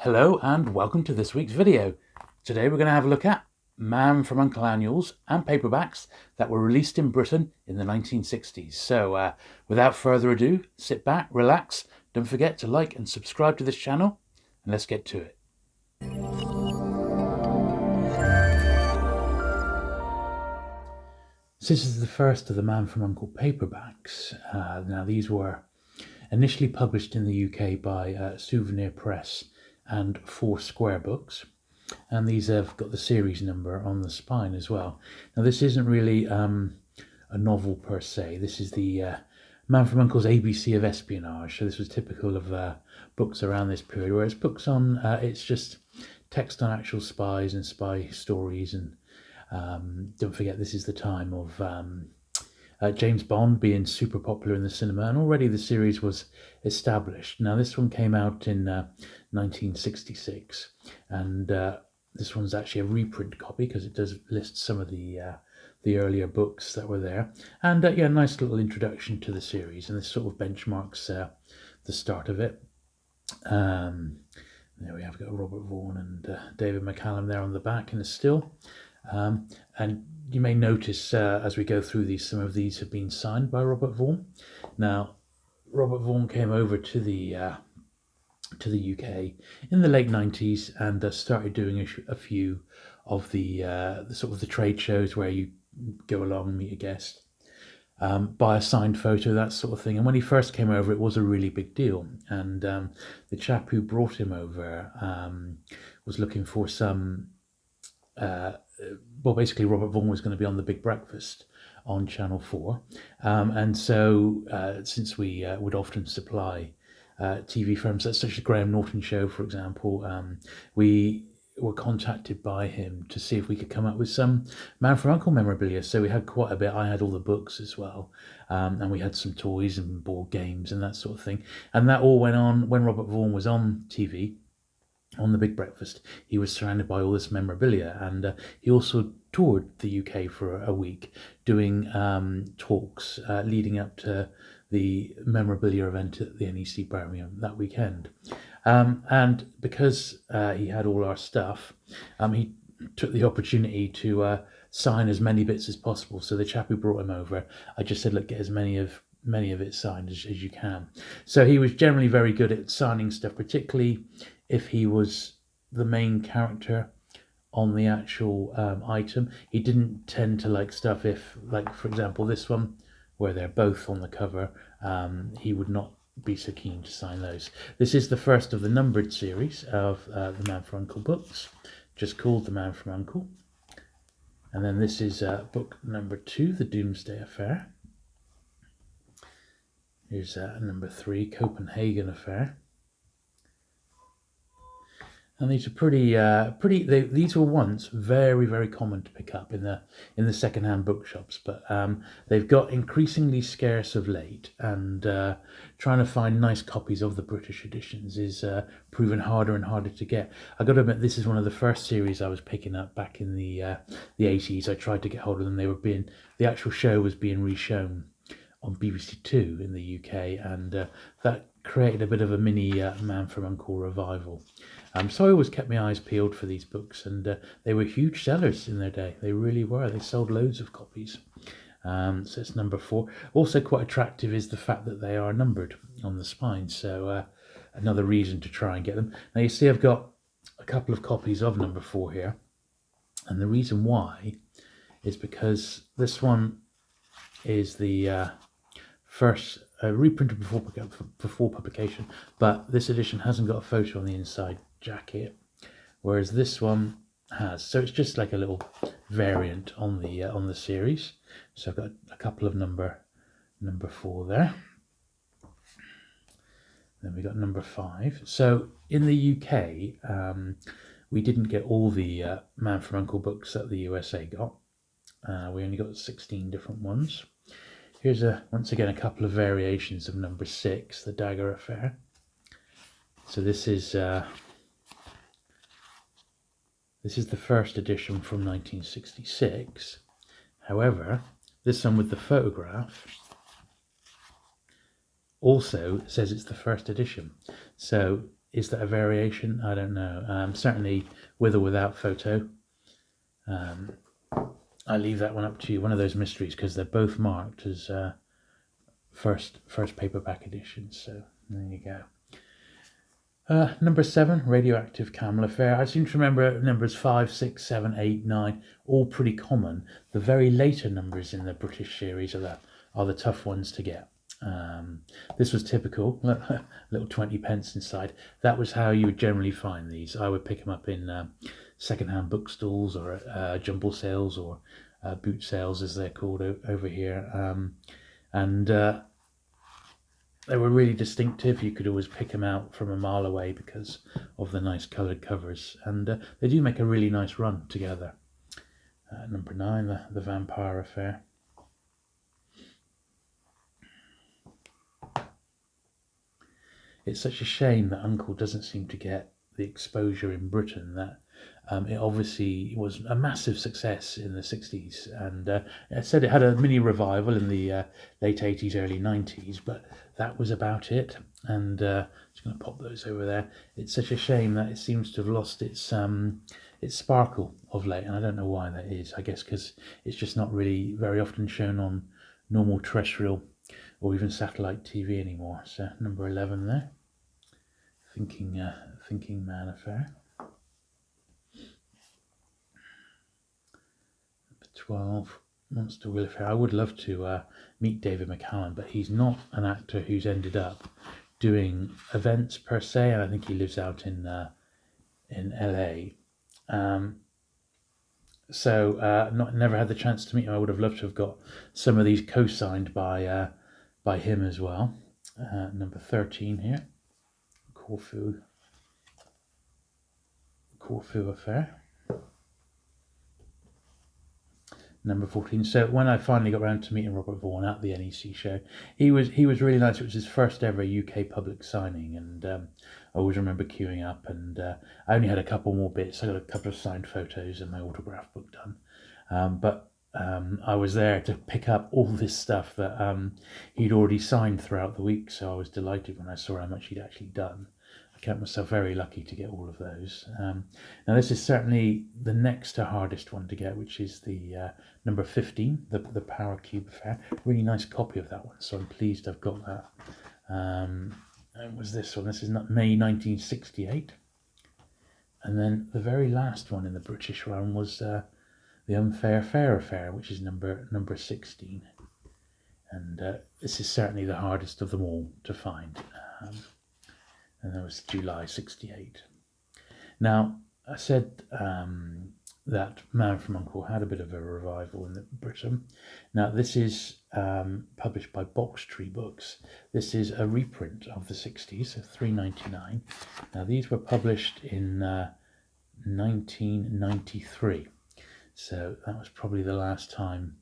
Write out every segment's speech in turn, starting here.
Hello and welcome to this week's video. Today we're going to have a look at Man from Uncle Annuals and paperbacks that were released in Britain in the 1960s. So without further ado, sit back, relax, don't forget to like and subscribe to this channel, and let's get to it. So this is the first of the Man from U.N.C.L.E paperbacks. Now these were initially published in the UK by Souvenir Press and Four Square Books, and these have got the series number on the spine as well. Now this isn't really a novel per se. This is the Man from U.N.C.L.'s ABC of Espionage, so this was typical of books around this period, whereas books on it's just text on actual spies and spy stories. And don't forget, this is the time of James Bond being super popular in the cinema, and already the series was established. Now this one came out in 1966, and this one's actually a reprint copy because it does list some of the earlier books that were there. And yeah, nice little introduction to the series, and this sort of benchmarks the start of it. There we have got Robert Vaughn and David McCallum there on the back in a still. And you may notice as we go through these, some of these have been signed by Robert Vaughn. Now, Robert Vaughn came over to the UK in the late 90s and started doing a few of the sort of the trade shows where you go along and meet a guest, buy a signed photo, that sort of thing. And when he first came over, it was a really big deal. And the chap who brought him over was looking for some. Well, basically, Robert Vaughn was going to be on The Big Breakfast on Channel 4. And so, since we would often supply TV firms, such as the Graham Norton Show, for example, we were contacted by him to see if we could come up with some Man from U.N.C.L.E memorabilia. So we had quite a bit. I had all the books as well, and we had some toys and board games and that sort of thing. And that all went on when Robert Vaughn was on TV. On The Big Breakfast, he was surrounded by all this memorabilia, and he also toured the UK for a week doing talks leading up to the memorabilia event at the NEC Birmingham that weekend. And because he had all our stuff, he took the opportunity to sign as many bits as possible. So the chap who brought him over, I just said, look, get as many of it signed as you can. So he was generally very good at signing stuff, particularly if he was the main character on the actual item. He didn't tend to like stuff if, like, for example, this one, where they're both on the cover, he would not be so keen to sign those. This is the first of the numbered series of the Man from U.N.C.L.E books, just called The Man from U.N.C.L.E. And then this is book number 2, The Doomsday Affair. Here's number 3, Copenhagen Affair. And these are these were once very, very common to pick up in the second-hand bookshops, but they've got increasingly scarce of late, and trying to find nice copies of the British editions is proven harder and harder to get. I got to admit, this is one of the first series I was picking up back in the 80s. I tried to get hold of them. The actual show was being reshown on BBC Two in the UK, and that created a bit of a mini Man from U.N.C.L.E revival. So I always kept my eyes peeled for these books, and they were huge sellers in their day. They really were. They sold loads of copies. So it's number 4. Also quite attractive is the fact that they are numbered on the spine, so another reason to try and get them. Now you see I've got a couple of copies of number 4 here, and the reason why is because this one is the first reprinted before publication, but this edition hasn't got a photo on the inside jacket, whereas this one has. So it's just like a little variant on the series. So I've got a couple of number 4 there. Then we got number 5. So in the UK, we didn't get all the Man from U.N.C.L.E books that the USA got. We only got 16 different ones. Here's once again a couple of variations of number 6, The Dagger Affair. So this is the first edition from 1966. However, this one with the photograph also says it's the first edition. So is that a variation? I don't know. Certainly with or without photo. I leave that one up to you. One of those mysteries, because they're both marked as first paperback editions. So there you go. Number 7, Radioactive Camel Affair. I seem to remember numbers 5, 6, 7, 8, 9, all pretty common. The very later numbers in the British series are the tough ones to get. This was typical, little 20 pence inside. That was how you would generally find these. I would pick them up in second-hand bookstores or jumble sales or boot sales, as they're called over here. They were really distinctive. You could always pick them out from a mile away because of the nice coloured covers. And they do make a really nice run together. Number 9, the Vampire Affair. It's such a shame that Uncle doesn't seem to get the exposure in Britain that it obviously was a massive success in the 60s, and I said it had a mini revival in the late 80s, early 90s, but that was about it. And just going to pop those over there. It's such a shame that it seems to have lost its sparkle of late, and I don't know why that is. I guess because it's just not really very often shown on normal terrestrial or even satellite TV anymore. So number 11 there, Thinking Man Affair. 12, Monster Will Affair. I would love to meet David McCallum, but he's not an actor who's ended up doing events per se, and I think he lives out in LA. Never had the chance to meet him. I would have loved to have got some of these co-signed by him as well. Number 13 here, Corfu Affair. Number 14. So when I finally got around to meeting Robert Vaughn at the NEC show, he was really nice. It was his first ever UK public signing, and I always remember queuing up. And I only had a couple more bits. I got a couple of signed photos and my autograph book done. But I was there to pick up all this stuff that he'd already signed throughout the week. So I was delighted when I saw how much he'd actually done. I count myself very lucky to get all of those. Now this is certainly the next to hardest one to get, which is the number 15, the Power Cube Affair. Really nice copy of that one, so I'm pleased I've got that. And was this one? This is May 1968. And then the very last one in the British round was the Unfair Fair Affair, which is number 16. And this is certainly the hardest of them all to find. And that was July 68. Now, I said that Man From U.N.C.L.E. had a bit of a revival in Britain. Now, this is published by Box Tree Books. This is a reprint of the 60s, so $3.99. Now, these were published in 1993. So that was probably the last time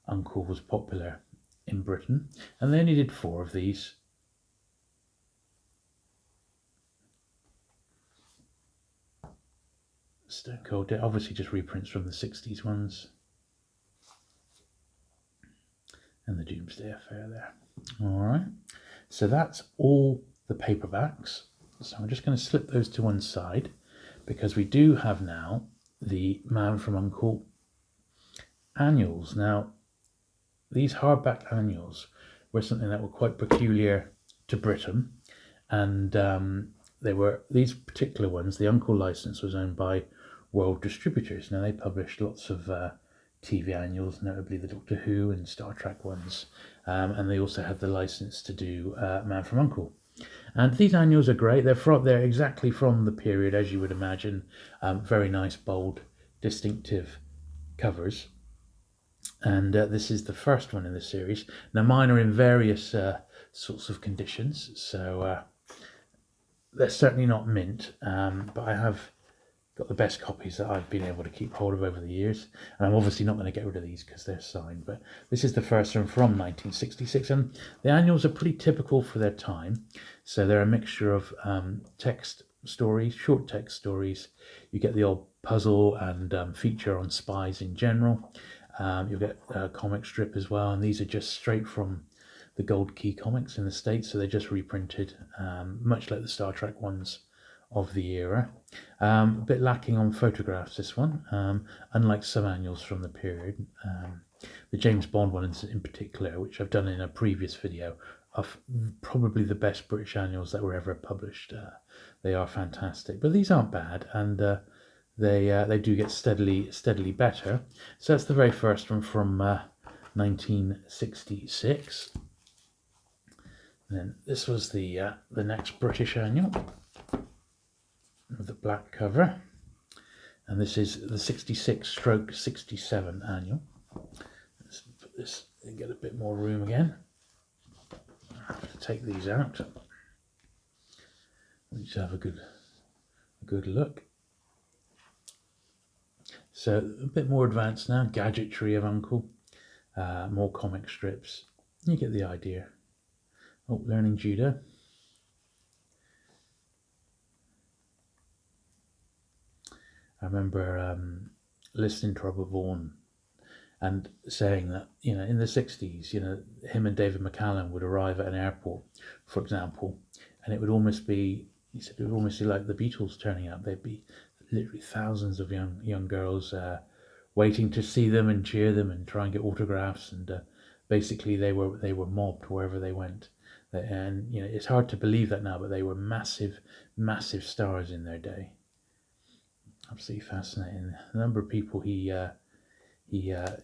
U.N.C.L.E. was popular in Britain. And they only did 4 of these. Stone Cold, obviously just reprints from the 60s ones. And the Doomsday Affair there. Alright, so that's all the paperbacks. So I'm just going to slip those to one side, because we do have now the Man From U.N.C.L.E. annuals. Now, these hardback annuals were something that were quite peculiar to Britain, and these particular ones, the U.N.C.L.E. license was owned by World Distributors. Now, they published lots of TV annuals, notably the Doctor Who and Star Trek ones, and they also had the license to do Man From U.N.C.L.E. And these annuals are great. They're exactly from the period, as you would imagine. Very nice, bold, distinctive covers. And this is the first one in the series. Now, mine are in various sorts of conditions, so they're certainly not mint, but I have got the best copies that I've been able to keep hold of over the years. And I'm obviously not going to get rid of these because they're signed, but this is the first one from 1966, and the annuals are pretty typical for their time. So they're a mixture of text stories, short text stories. You get the odd puzzle and feature on spies in general. You'll get a comic strip as well, and these are just straight from the Gold Key comics in the States, so they just reprinted, much like the Star Trek ones of the era. A bit lacking on photographs, this one, unlike some annuals from the period. The James Bond one in particular, which I've done in a previous video, are probably the best British annuals that were ever published. They are fantastic, but these aren't bad, and they do get steadily better. So that's the very first one from 1966. And then this was the next British annual with the black cover, and this is the 66/67 annual. Let's put this and get a bit more room again. I have to take these out. Let's have a good look. So a bit more advanced now, gadgetry of Uncle, more comic strips. You get the idea. Oh, learning judo. I remember listening to Robert Vaughn and saying that, in the 60s, him and David McCallum would arrive at an airport, for example, and it would almost be, he said, it would almost be like the Beatles turning up. There'd be literally thousands of young girls waiting to see them and cheer them and try and get autographs, and basically they were mobbed wherever they went. And it's hard to believe that now, but they were massive stars in their day. Absolutely fascinating. The number of people he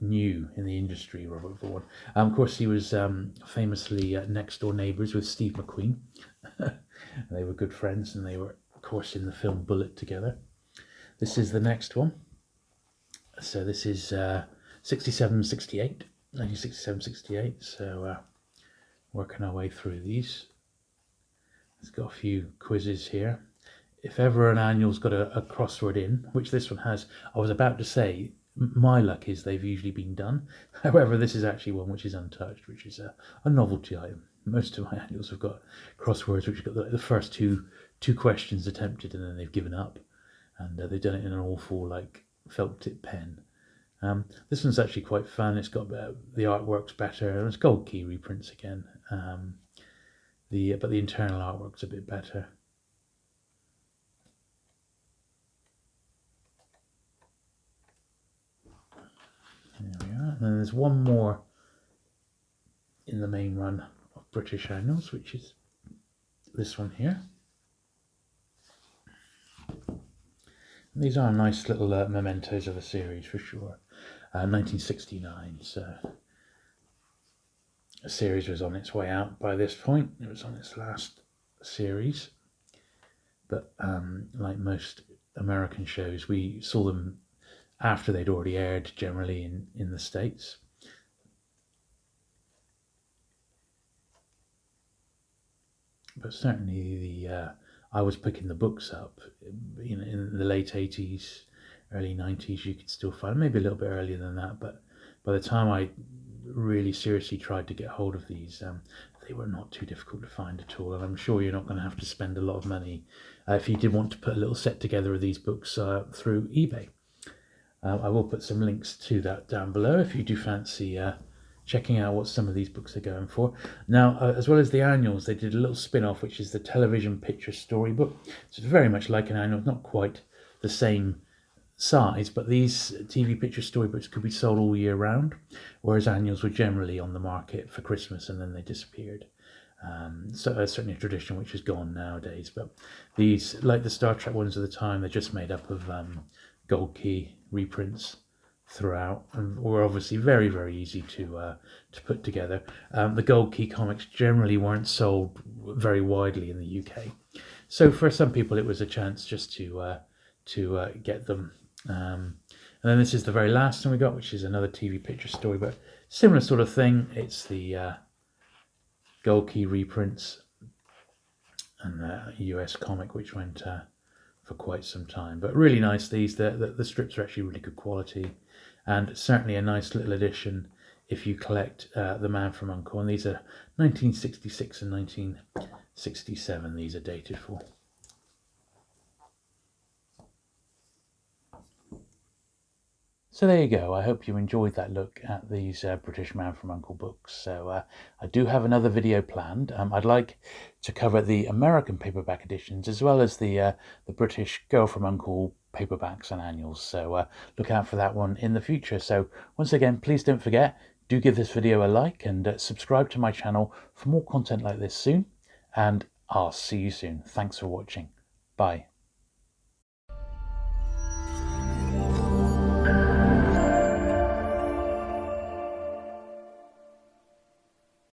knew in the industry, Robert Vaughn. Of course, he was famously next door neighbours with Steve McQueen. They were good friends, and they were, of course, in the film Bullet together. This is the next one. So this is 67/68, 1967/68. So working our way through these. It's got a few quizzes here. If ever an annual's got a crossword in, which this one has, I was about to say, my luck is they've usually been done. However, this is actually one which is untouched, which is a novelty item. Most of my annuals have got crosswords which have got the first two questions attempted, and then they've given up, and they've done it in an awful felt tip pen. This one's actually quite fun. It's got the artwork's better. It's Gold Key reprints again. But the internal artwork's a bit better. There we are. And then there's one more in the main run of British annuals, which is this one here. And these are nice little mementos of the series for sure. 1969. So the series was on its way out by this point. It was on its last series. But like most American shows, we saw them after they'd already aired, generally in the States. But certainly I was picking the books up, in the late 80s, early 90s. You could still find, maybe a little bit earlier than that, but by the time I really seriously tried to get hold of these, they were not too difficult to find at all. And I'm sure you're not going to have to spend a lot of money if you did want to put a little set together of these books through eBay. I will put some links to that down below if you do fancy checking out what some of these books are going for. Now, as well as the annuals, they did a little spin-off, which is the television picture storybook. So it's very much like an annual, not quite the same size, but these TV picture storybooks could be sold all year round, whereas annuals were generally on the market for Christmas and then they disappeared. So that's certainly a tradition which is gone nowadays. But these, like the Star Trek ones of the time, they're just made up of Gold Key reprints throughout, and were obviously very, very easy to put together. The Gold Key comics generally weren't sold very widely in the UK, so for some people it was a chance just to get them. And then this is the very last one we got, which is another TV picture story, but similar sort of thing. It's the Gold Key reprints and the US comic, which went for quite some time, but really nice. These the strips are actually really good quality, and certainly a nice little addition if you collect the Man From U.N.C.L.E. And these are 1966 and 1967. These are dated for. So there you go. I hope you enjoyed that look at these British Man from U.N.C.L.E books. So I do have another video planned. I'd like to cover the American paperback editions as well as the British Girl from U.N.C.L.E paperbacks and annuals. So look out for that one in the future. So once again, please don't forget, do give this video a like and subscribe to my channel for more content like this soon. And I'll see you soon. Thanks for watching. Bye.